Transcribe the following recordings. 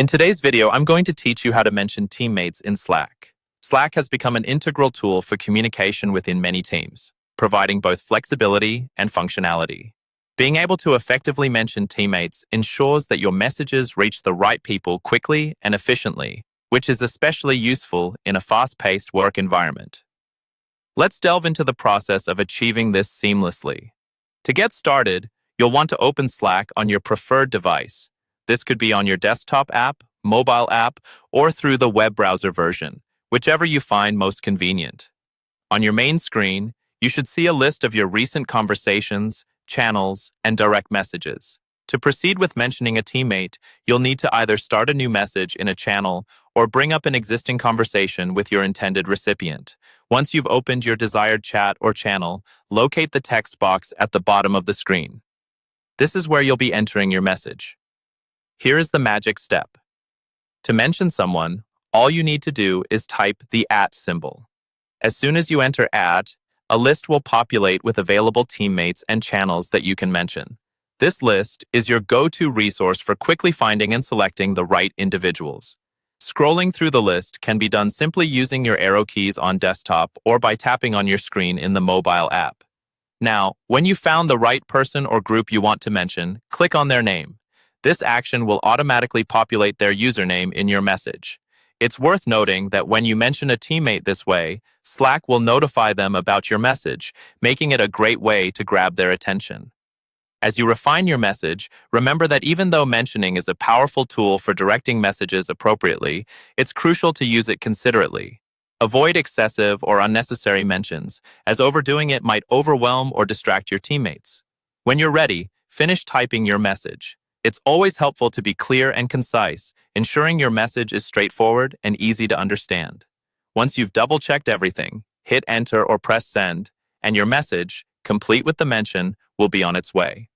In today's video, I'm going to teach you how to mention teammates in Slack. Slack has become an integral tool for communication within many teams, providing both flexibility and functionality. Being able to effectively mention teammates ensures that your messages reach the right people quickly and efficiently, which is especially useful in a fast-paced work environment. Let's delve into the process of achieving this seamlessly. To get started, you'll want to open Slack on your preferred device. This could be on your desktop app, mobile app, or through the web browser version, whichever you find most convenient. On your main screen, you should see a list of your recent conversations, channels, and direct messages. To proceed with mentioning a teammate, you'll need to either start a new message in a channel or bring up an existing conversation with your intended recipient. Once you've opened your desired chat or channel, locate the text box at the bottom of the screen. This is where you'll be entering your message. Here is the magic step. To mention someone, all you need to do is type the @ symbol. As soon as you enter @, a list will populate with available teammates and channels that you can mention. This list is your go-to resource for quickly finding and selecting the right individuals. Scrolling through the list can be done simply using your arrow keys on desktop or by tapping on your screen in the mobile app. Now, when you found the right person or group you want to mention, click on their name. This action will automatically populate their username in your message. It's worth noting that when you mention a teammate this way, Slack will notify them about your message, making it a great way to grab their attention. As you refine your message, remember that even though mentioning is a powerful tool for directing messages appropriately, it's crucial to use it considerately. Avoid excessive or unnecessary mentions, as overdoing it might overwhelm or distract your teammates. When you're ready, finish typing your message. It's always helpful to be clear and concise, ensuring your message is straightforward and easy to understand. Once you've double-checked everything, hit enter or press send, and your message, complete with the mention, will be on its way.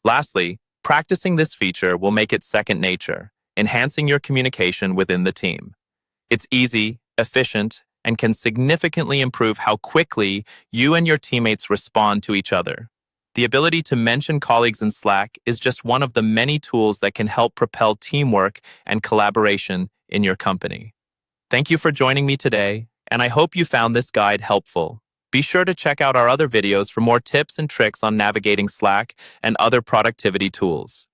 Lastly, practicing this feature will make it second nature, enhancing your communication within the team. It's easy, efficient, and can significantly improve how quickly you and your teammates respond to each other. The ability to mention colleagues in Slack is just one of the many tools that can help propel teamwork and collaboration in your company. Thank you for joining me today, and I hope you found this guide helpful. Be sure to check out our other videos for more tips and tricks on navigating Slack and other productivity tools.